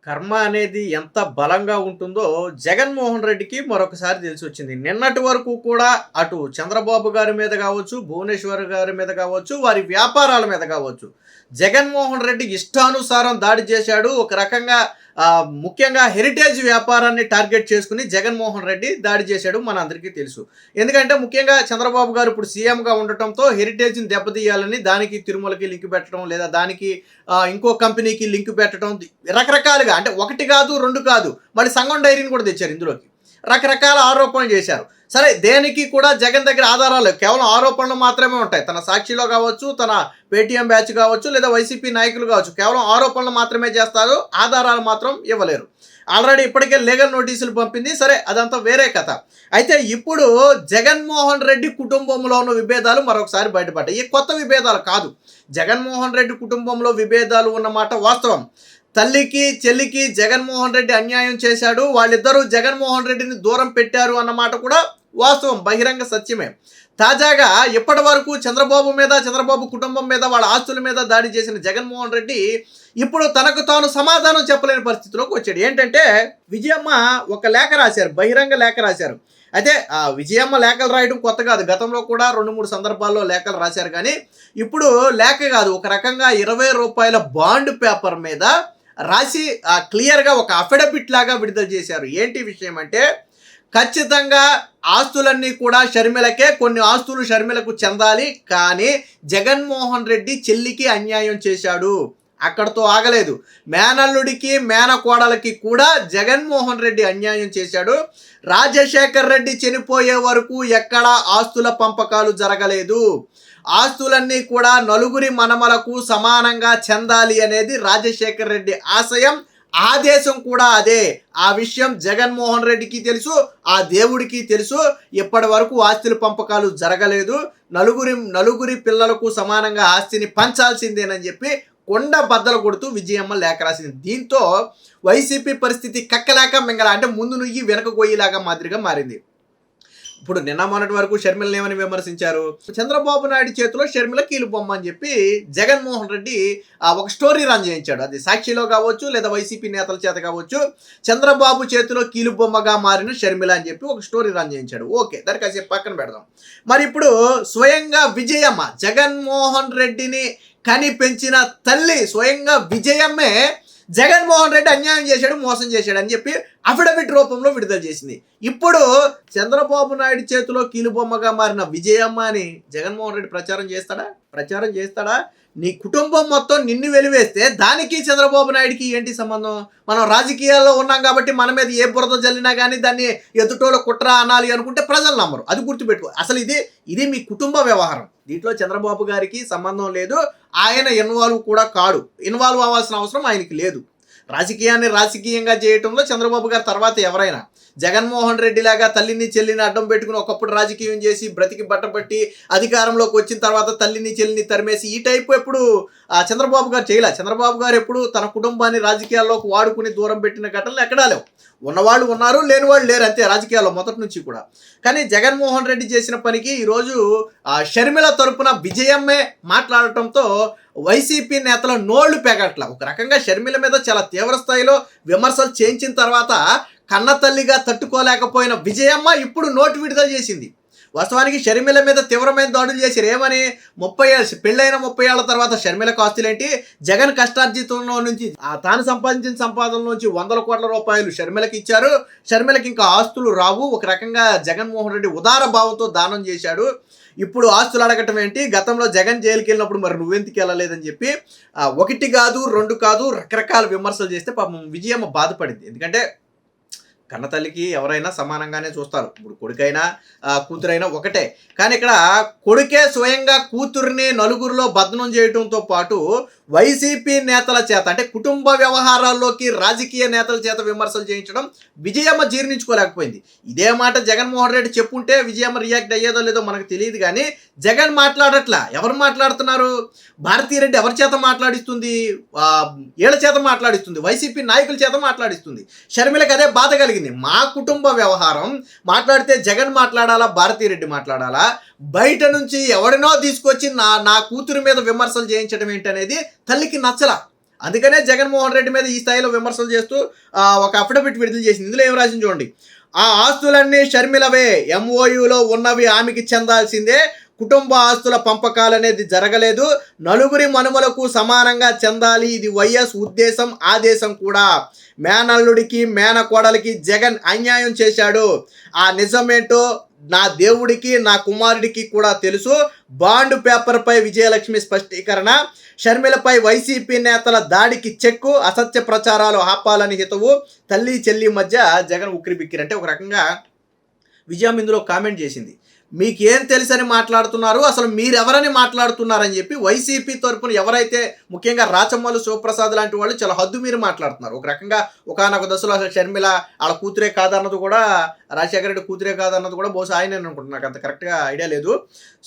కర్మ అనేది ఎంత బలంగా ఉంటుందో జగన్మోహన్ రెడ్డికి మరొకసారి తెలిసొచ్చింది. నిన్నటి వరకు కూడా అటు చంద్రబాబు గారి మీద కావచ్చు, భువనేశ్వర్ గారి మీద కావచ్చు, వారి వ్యాపారాల మీద కావచ్చు, జగన్మోహన్ రెడ్డి ఇష్టానుసారం దాడి చేశాడు. ఒక రకంగా ముఖ్యంగా హెరిటేజ్ వ్యాపారాన్ని టార్గెట్ చేసుకుని జగన్మోహన్ రెడ్డి దాడి చేశాడు మనందరికీ తెలుసు. ఎందుకంటే ముఖ్యంగా చంద్రబాబు గారు ఇప్పుడు సీఎంగా ఉండటంతో హెరిటేజ్ని దెబ్బతీయాలని దానికి తిరుమలకి లింక్ పెట్టడం, లేదా దానికి ఇంకో కంపెనీకి లింక్ పెట్టడం, రకరకాలుగా, అంటే ఒకటి కాదు రెండు కాదు, మళ్ళీ సంగం డైరీని కూడా తెచ్చారు ఇందులోకి. రకరకాల ఆరోపణలు చేశారు. సరే, దేనికి కూడా జగన్ దగ్గర ఆధారాలు కేవలం ఆరోపణలు మాత్రమే ఉంటాయి. తన సాక్షిలో కావచ్చు, తన పేటీఎం బ్యాచ్ కావచ్చు, లేదా వైసీపీ నాయకులు కావచ్చు, కేవలం ఆరోపణలు మాత్రమే చేస్తారు, ఆధారాలు మాత్రం ఇవ్వలేరు. ఆల్రెడీ ఇప్పటికే లీగల్ నోటీసులు పంపింది. సరే, అదంతా వేరే కథ. అయితే ఇప్పుడు జగన్మోహన్ రెడ్డి కుటుంబంలో ఉన్న విభేదాలు మరొకసారి బయటపడ్డాయి. ఈ కొత్త విభేదాలు కాదు, జగన్మోహన్ రెడ్డి కుటుంబంలో విభేదాలు ఉన్నమాట వాస్తవం. తల్లికి చెల్లికి జగన్మోహన్ రెడ్డి అన్యాయం చేశాడు, వాళ్ళిద్దరూ జగన్మోహన్ రెడ్డిని దూరం పెట్టారు అన్నమాట కూడా వాస్తవం, బహిరంగ సత్యమే. తాజాగా ఇప్పటి వరకు చంద్రబాబు మీద, చంద్రబాబు కుటుంబం మీద, వాళ్ళ ఆస్తుల మీద దాడి చేసిన జగన్మోహన్ రెడ్డి ఇప్పుడు తనకు తాను సమాధానం చెప్పలేని పరిస్థితిలోకి వచ్చాడు. ఏంటంటే విజయమ్మ ఒక లేఖ రాశారు, బహిరంగ లేఖ రాశారు. అయితే విజయమ్మ లేఖలు రాయడం కొత్త కాదు, గతంలో కూడా 2-3 సందర్భాల్లో లేఖలు రాశారు. కానీ ఇప్పుడు లేఖ కాదు, ఒక రకంగా 20 రూపాయల బాండ్ పేపర్ మీద రాసి క్లియర్గా ఒక అఫిడవిట్ లాగా విడుదల చేశారు. ఏంటి విషయం అంటే, ఖచ్చితంగా ఆస్తులన్నీ కూడా షర్మిలకే, కొన్ని ఆస్తులు షర్మిలకు చెందాలి, కానీ జగన్మోహన్ రెడ్డి చెల్లికి అన్యాయం చేశాడు. అక్కడతో ఆగలేదు, మేనల్లుడికి మేనకోడలకి కూడా జగన్మోహన్ రెడ్డి అన్యాయం చేశాడు. రాజశేఖర్ రెడ్డి చనిపోయే వరకు ఎక్కడా ఆస్తుల పంపకాలు జరగలేదు. ఆస్తులన్నీ కూడా నలుగురి మనమలకు సమానంగా చెందాలి అనేది రాజశేఖర్ రెడ్డి ఆశయం, ఆదేశం కూడా అదే. ఆ విషయం జగన్మోహన్ రెడ్డికి తెలుసు, ఆ దేవుడికి తెలుసు. ఇప్పటి వరకు ఆస్తుల పంపకాలు జరగలేదు, నలుగురి పిల్లలకు సమానంగా ఆస్తిని పంచాల్సిందేనని చెప్పి కొండ బద్దలు కొడుతూ విజయమ్మ లేఖ రాసింది. దీంతో వైసీపీ పరిస్థితి కక్కలేక మింగల, అంటే ముందు నుయ్యి వెనక గొయ్యిలాగా మాదిరిగా మారింది. ఇప్పుడు నిన్న మొన్నటి వరకు షర్మిలని ఏమని విమర్శించారు, చంద్రబాబు నాయుడు చేతిలో షర్మిల కీలుబొమ్మ అని చెప్పి జగన్మోహన్ రెడ్డి ఒక స్టోరీ రన్ చేయించాడు. అది సాక్షిలో కావచ్చు, లేదా వైసీపీ నేతల చేత కావచ్చు, చంద్రబాబు చేతిలో కీలుబొమ్మగా మారిన షర్మిల అని చెప్పి ఒక స్టోరీ రన్ చేయించాడు. ఓకే, దానికి కాసేపు పక్కన పెడదాం. మరి ఇప్పుడు స్వయంగా విజయమ్మ, జగన్మోహన్ రెడ్డిని కని పెంచిన తల్లి స్వయంగా విజయమ్మే జగన్మోహన్ రెడ్డి అన్యాయం చేశాడు, మోసం చేశాడు అని చెప్పి అఫిడవిట్ రూపంలో విడుదల చేసింది. ఇప్పుడు చంద్రబాబు నాయుడు చేతిలో కీలుబొమ్మగా మారిన విజయమ్మ అని జగన్మోహన్ రెడ్డి ప్రచారం చేస్తాడా? నీ కుటుంబం మొత్తం నిన్ను వెలివేస్తే దానికి చంద్రబాబు నాయుడికి ఏంటి సంబంధం? మనం రాజకీయాల్లో ఉన్నాం కాబట్టి మన మీద ఏ బురద జల్లినా కానీ దాన్ని ఎదుటోళ్ళ కుట్ర అనాలి అనుకుంటే ప్రజలు నమ్మరు. అది గుర్తుపెట్టుకో. అసలు ఇది మీ కుటుంబ వ్యవహారం, దీంట్లో చంద్రబాబు గారికి సంబంధం లేదు, ఆయన ఇన్వాల్వ్ కూడా కాడు, ఇన్వాల్వ్ అవ్వాల్సిన అవసరం ఆయనకి లేదు. రాజకీయాన్ని రాజకీయంగా చేయటంలో చంద్రబాబు గారు తర్వాత ఎవరైనా, జగన్మోహన్ రెడ్డి లాగా తల్లిని చెల్లిని అడ్డం పెట్టుకుని ఒకప్పుడు రాజకీయం చేసి బ్రతికి బట్టపట్టి అధికారంలోకి వచ్చిన తర్వాత తల్లిని చెల్లిని తరిమేసి ఈ టైపు ఎప్పుడు చంద్రబాబు గారు చేయలే. చంద్రబాబు గారు ఎప్పుడు తన కుటుంబాన్ని రాజకీయాల్లోకి వాడుకుని దూరం పెట్టిన ఘటనలు ఎక్కడా లేవు. ఉన్నవాళ్ళు ఉన్నారు, లేని వాళ్ళు లేరు, అంతే రాజకీయాల్లో మొదటి నుంచి కూడా. కానీ జగన్మోహన్ రెడ్డి చేసిన పనికి ఈరోజు షర్మిల తరపున విజయమ్మే మాట్లాడటంతో వైసీపీ నేతల నోళ్లు పెగట్ల. ఒక రకంగా షర్మిల మీద చాలా తీవ్ర స్థాయిలో విమర్శలు చేయించిన తర్వాత కన్న తల్లిగా తట్టుకోలేకపోయిన విజయమ్మ ఇప్పుడు నోటు విడుదల చేసింది. వాస్తవానికి షర్మిల మీద తీవ్రమైన దాడులు చేశారు. ఏమని, 30 ఏళ్ళు పెళ్ళైన 30 ఏళ్ల తర్వాత షర్మిలకు ఆస్తులేంటి, జగన్ కష్టార్జితంలో నుంచి తాను సంపాదించిన సంపాదన నుంచి 100 కోట్ల రూపాయలు షర్మిలకి ఇచ్చారు, షర్మిలకి ఇంకా ఆస్తులు రావు. ఒక రకంగా జగన్మోహన్ రెడ్డి ఉదార భావంతో దానం చేశాడు, ఇప్పుడు ఆస్తులు అడగటం ఏంటి, గతంలో జగన్ జైలుకి వెళ్ళినప్పుడు మరి నువ్వెందుకు వెళ్ళలేదని చెప్పి 1 కాదు 2 కాదు రకరకాల విమర్శలు చేస్తే పాపం విజయమ్మ బాధపడింది. ఎందుకంటే కన్నతల్లికి ఎవరైనా సమానంగానే చూస్తారు. ఇప్పుడు కొడుకైనా కూతురైనా ఒకటే. కానీ ఇక్కడ కొడుకే స్వయంగా కూతుర్ని నలుగురిలో బదనం చేయడంతో పాటు వైసీపీ నేతల చేత, అంటే కుటుంబ వ్యవహారాల్లోకి రాజకీయ నేతల చేత విమర్శలు చేయించడం విజయమ్మ జీర్ణించుకోలేకపోయింది. ఇదే మాట జగన్మోహన్ రెడ్డి చెప్పుంటే విజయమ్మ రియాక్ట్ అయ్యేదో లేదో మనకు తెలియదు. కానీ జగన్ మాట్లాడట్లా. ఎవరు మాట్లాడుతున్నారు? భారతీరెడ్డి ఎవరి చేత మాట్లాడిస్తుంది? ఏళ్ల చేత మాట్లాడిస్తుంది, వైసీపీ నాయకుల చేత మాట్లాడిస్తుంది. షర్మిలకు అదే బాధ కలిగింది. మా కుటుంబ వ్యవహారం మాట్లాడితే జగన్ మాట్లాడాలా, భారతీరెడ్డి మాట్లాడాలా? బయట నుంచి ఎవడినో తీసుకొచ్చి నా కూతురు మీద విమర్శలు చేయించడం ఏంటనేది తల్లికి నచ్చల. అందుకనే జగన్మోహన్ రెడ్డి మీద ఈ స్థాయిలో విమర్శలు చేస్తూ ఒక అఫిడవిట్ విడుదల చేసింది. ఇందులో ఏం రాసింది చూడండి. ఆ ఆస్తులన్నీ షర్మిలవే, ఎంఓయూలో ఉన్నవి ఆమెకి చెందాల్సిందే, కుటుంబ ఆస్తుల పంపకాలనేది జరగలేదు, నలుగురి మనుమలకు సమానంగా చెందాలి, ఇది వైఎస్ ఉద్దేశం ఆదేశం కూడా. మేనల్లుడికి మేనకోడలికి జగన్ అన్యాయం చేశాడు, ఆ నిజమేంటో నా దేవుడికి నా కుమారుడికి కూడా తెలుసు. బాండ్ పేపర్పై విజయలక్ష్మి స్పష్టీకరణ. షర్మిలపై వైసీపీ నేతల దాడికి చెక్కు, అసత్య ప్రచారాలు ఆపాలని హితవు. తల్లి చెల్లి మధ్య జగన్ ఉక్కిరిబిక్కిరి. అంటే ఒక రకంగా విజయం ఇందులో కామెంట్ చేసింది, మీకేం తెలుసని మాట్లాడుతున్నారు, అసలు మీరెవరని మాట్లాడుతున్నారని చెప్పి వైసీపీ తరపున ఎవరైతే ముఖ్యంగా రాచమ్మలు శివప్రసాద్ లాంటి వాళ్ళు చాలా హద్దు మీరు మాట్లాడుతున్నారు. ఒక రకంగా ఒకానొక దశలో అసలు షర్మిల వాళ్ళ కూతురే కాదన్నది కూడా, రాజశేఖర రెడ్డి కూతురే కాదన్నది కూడా బహుశా ఆయన అనుకుంటున్నాను, నాకు అంత కరెక్ట్గా ఐడియా లేదు.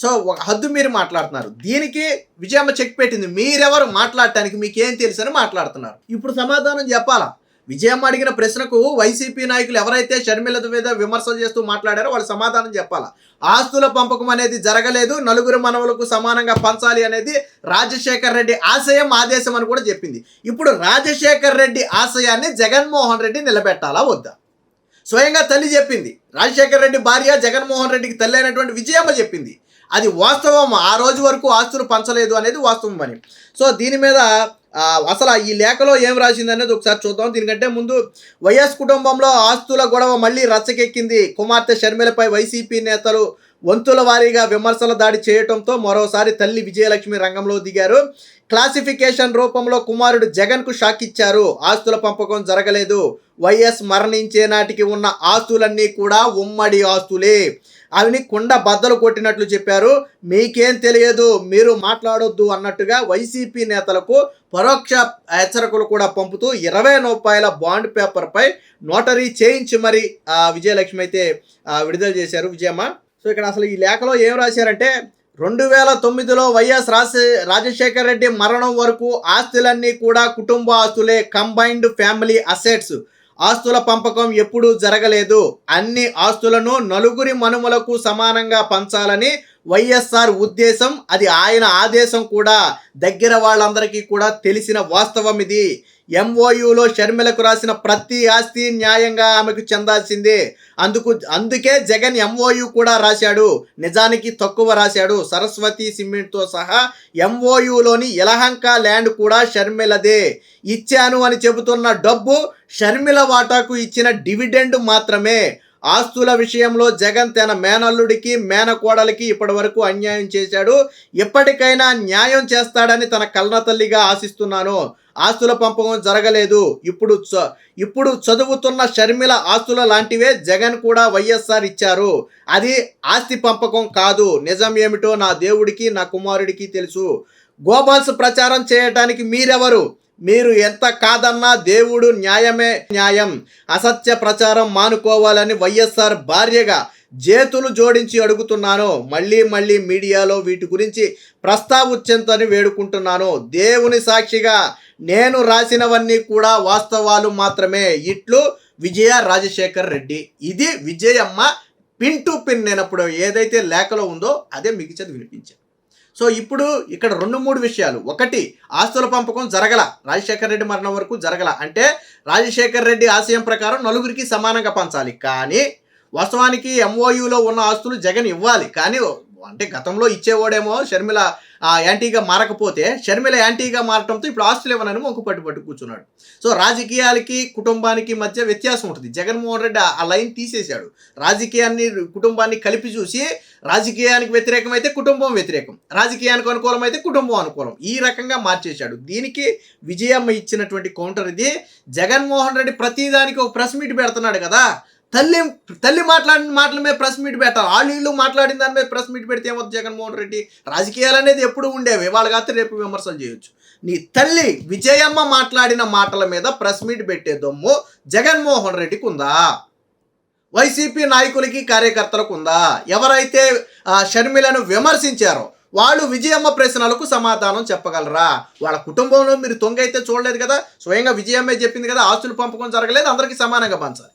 సో ఒక హద్దు మీరు మాట్లాడుతున్నారు. దీనికి విజయమ్మ చెక్ పెట్టింది, మీరెవరు మాట్లాడటానికి, మీకేం తెలుసని మాట్లాడుతున్నారు. ఇప్పుడు సమాధానం చెప్పాలా? విజయమ్మ అడిగిన ప్రశ్నకు వైసీపీ నాయకులు ఎవరైతే షర్మిల మీద విమర్శలు చేస్తూ మాట్లాడారో వాళ్ళు సమాధానం చెప్పాలా. ఆస్తుల పంపకం అనేది జరగలేదు, నలుగురు మనవలకు సమానంగా పంచాలి అనేది రాజశేఖర్ రెడ్డి ఆశయం ఆదేశం అని కూడా చెప్పింది. ఇప్పుడు రాజశేఖర్ రెడ్డి ఆశయాన్ని జగన్మోహన్ రెడ్డి నిలబెట్టాలా వద్దా? స్వయంగా తల్లి చెప్పింది, రాజశేఖర్ రెడ్డి భార్య జగన్మోహన్ రెడ్డికి తల్లి అయినటువంటి విజయమ్మ చెప్పింది. అది వాస్తవం, ఆ రోజు వరకు ఆస్తులు పంచలేదు అనేది వాస్తవం అని. సో దీని మీద అసలు ఈ లేఖలో ఏం రాసింది అనేది ఒకసారి చూద్దాం. దీనికంటే ముందు వైఎస్ కుటుంబంలో ఆస్తుల గొడవ మళ్ళీ రచ్చకెక్కింది. కుమార్తె షర్మిలపై వైసీపీ నేతలు వంతుల వారీగా విమర్శల దాడి చేయడంతో మరోసారి తల్లి విజయలక్ష్మి రంగంలో దిగారు. క్లాసిఫికేషన్ రూపంలో కుమారుడు జగన్కు షాక్ ఇచ్చారు. ఆస్తుల పంపకం జరగలేదు, వైఎస్ మరణించే నాటికి ఉన్న ఆస్తులన్నీ కూడా ఉమ్మడి ఆస్తులే, అవిని కుండ బద్దలు కొట్టినట్లు చెప్పారు. మీకేం తెలియదు, మీరు మాట్లాడొద్దు అన్నట్టుగా వైసీపీ నేతలకు పరోక్ష హెచ్చరికలు కూడా పంపుతూ 20 రూపాయల బాండ్ పేపర్పై నోటరీ చేయించి మరి విజయలక్ష్మి అయితే విడుదల చేశారు విజయమ్మ. సో ఇక్కడ అసలు ఈ లేఖలో ఏం రాశారంటే, 2009లో వైఎస్ రాజశేఖర్ రెడ్డి మరణం వరకు ఆస్తులన్నీ కూడా కుటుంబ ఆస్తులే, కంబైన్డ్ ఫ్యామిలీ అసెట్స్. ఆస్తుల పంపకం ఎప్పుడూ జరగలేదు, అన్ని ఆస్తులను నలుగురి మనుమలకు సమానంగా పంచాలని వైఎస్ఆర్ ఉద్దేశం, అది ఆయన ఆదేశం కూడా. దగ్గర వాళ్ళందరికీ కూడా తెలిసిన వాస్తవం ఇది. ఎంఓయూలో షర్మిలకు రాసిన ప్రతి ఆస్తి న్యాయంగా ఆమెకు చెందాల్సిందే. అందుకే జగన్ ఎంఓయూ కూడా రాశాడు, నిజానికి తక్కువ రాశాడు. సరస్వతి సిమెంట్తో సహా ఎంఓయూలోని యలహంక ల్యాండ్ కూడా షర్మిలదే. ఇచ్చాను అని చెబుతున్న డబ్బు షర్మిల వాటాకు ఇచ్చిన డివిడెండ్ మాత్రమే. ఆస్తుల విషయంలో జగన్ తన మేనల్లుడికి మేనకోడలికి ఇప్పటి వరకు అన్యాయం చేశాడు, ఎప్పటికైనా న్యాయం చేస్తాడని తన కన్నతల్లిగా ఆశిస్తున్నాను. ఆస్తుల పంపకం జరగలేదు, ఇప్పుడు చదువుతున్న షర్మిల ఆస్తుల లాంటివే జగన్ కూడా వైఎస్ఆర్ ఇచ్చారు. అది ఆస్తి పంపకం కాదు. నిజం ఏమిటో నా దేవుడికి నా కుమారుడికి తెలుసు. గోబాల్స్ ప్రచారం చేయటానికి మీరెవరు? మీరు ఎంత కాదన్నా దేవుడు న్యాయమే న్యాయం. అసత్య ప్రచారం మానుకోవాలని వైఎస్ఆర్ భార్యగా చేతులు జోడించి అడుగుతున్నాను. మళ్ళీ మీడియాలో వీటి గురించి ప్రస్తావించని వేడుకుంటున్నాను. దేవుని సాక్షిగా నేను రాసినవన్నీ కూడా వాస్తవాలు మాత్రమే. ఇట్లు విజయ రాజశేఖర్ రెడ్డి. ఇది విజయమ్మ పిన్ టు పిన్ నేనప్పుడు ఏదైతే లేఖలో ఉందో అదే మీకు చదివి వినిపించాను. సో ఇప్పుడు ఇక్కడ 2-3 విషయాలు. ఒకటి, ఆస్తుల పంపకం జరగల, రాజశేఖర్ రెడ్డి మరణం వరకు జరగల. అంటే రాజశేఖర్ రెడ్డి ఆశయం ప్రకారం నలుగురికి సమానంగా పంచాలి. కానీ వాస్తవానికి ఎంఓయూలో ఉన్న ఆస్తులు జగన్ ఇవ్వాలి. కానీ అంటే గతంలో ఇచ్చేవాడేమో షర్మిల యాంటీగా మారకపోతే షర్మిల యాంటీగా మారటంతో ఇప్పుడు ఆస్తులు ఇవ్వనని మొక్కు పట్టు కూర్చున్నాడు. సో రాజకీయాలకి కుటుంబానికి మధ్య వ్యత్యాసం ఉంటుంది. జగన్మోహన్ రెడ్డి ఆ లైన్ తీసేశాడు. రాజకీయాన్ని కుటుంబాన్ని కలిపి చూసి రాజకీయానికి వ్యతిరేకమైతే కుటుంబం వ్యతిరేకం, రాజకీయానికి అనుకూలమైతే కుటుంబం అనుకూలం, ఈ రకంగా మార్చేశాడు. దీనికి విజయమ్మ ఇచ్చినటువంటి కౌంటర్ ఇది. జగన్మోహన్ రెడ్డి ప్రతిదానికి ఒక ప్రెస్ మీట్ పెడుతున్నాడు కదా, తల్లి మాట్లాడిన మాటల మీద ప్రెస్ మీట్ పెట్టాలి. వీళ్ళు మాట్లాడిన దాని మీద ప్రెస్ మీట్ పెడితే ఏమవుతుంది? జగన్మోహన్ రెడ్డి రాజకీయాలు అనేది ఎప్పుడు ఉండేవి, వాళ్ళు కాకపోతే రేపు విమర్శలు చేయొచ్చు. నీ తల్లి విజయమ్మ మాట్లాడిన మాటల మీద ప్రెస్ మీట్ పెట్టే దమ్ము జగన్మోహన్ రెడ్డికి ఉందా? వైసీపీ నాయకులకి కార్యకర్తలకు ఉందా? ఎవరైతే షర్మిలను విమర్శించారో వాళ్ళు విజయమ్మ ప్రశ్నలకు సమాధానం చెప్పగలరా? వాళ్ళ కుటుంబంలో మీరు తొంగైతే చూడలేదు కదా, స్వయంగా విజయమ్మే చెప్పింది కదా, ఆస్తులు పంపకం జరగలేదు, అందరికీ సమానంగా పంచాలి.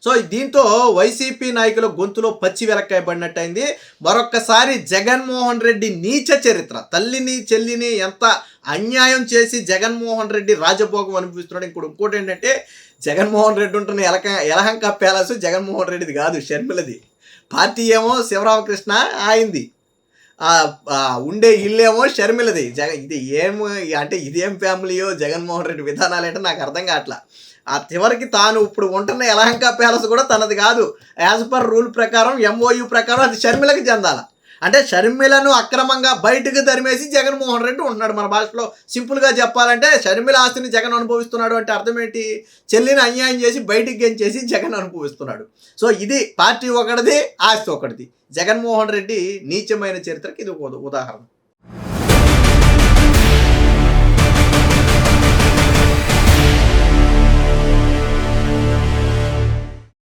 సో దీంతో వైసీపీ నాయకుల గొంతులో పచ్చి వెలక్కాయబడినట్టయింది. మరొక్కసారి జగన్మోహన్ రెడ్డి నీచ చరిత్ర, తల్లిని చెల్లిని ఎంత అన్యాయం చేసి జగన్మోహన్ రెడ్డి రాజభోగం అనిపిస్తున్నాడు. ఇంకోటి ఏంటంటే, జగన్మోహన్ రెడ్డి ఉంటున్న యలహంక ప్యాలెస్ జగన్మోహన్ రెడ్డిది కాదు, షర్మిలది. పార్టీ ఏమో శివరామకృష్ణ ఆయింది, ఉండే ఇల్లేమో షర్మిలది. ఇది ఏమో అంటే ఇదేం ఫ్యామిలీయో జగన్మోహన్ రెడ్డి విధానాలు ఏంటో నాకు అర్థం కావట్లా. ఆ చివరికి తాను ఇప్పుడు ఉంటున్న యలహంక ప్యాలెస్ కూడా తనది కాదు. యాజ్ పర్ రూల్ ప్రకారం, ఎంఓయూ ప్రకారం అది షర్మిలకి చెందాల. అంటే షర్మిలను అక్రమంగా బయటకు తరిమేసి జగన్మోహన్ రెడ్డి ఉంటున్నాడు. మన భాషలో సింపుల్గా చెప్పాలంటే, షర్మిల ఆస్తిని జగన్ అనుభవిస్తున్నాడు అంటే అర్థం ఏంటి? చెల్లిని అన్యాయం చేసి బయటికి గెంచేసి జగన్ అనుభవిస్తున్నాడు. సో ఇది పార్టీ ఒకటిది, ఆస్తి ఒకటిది. జగన్మోహన్ రెడ్డి నీచమైన చరిత్రకి ఇది ఒక ఉదాహరణ.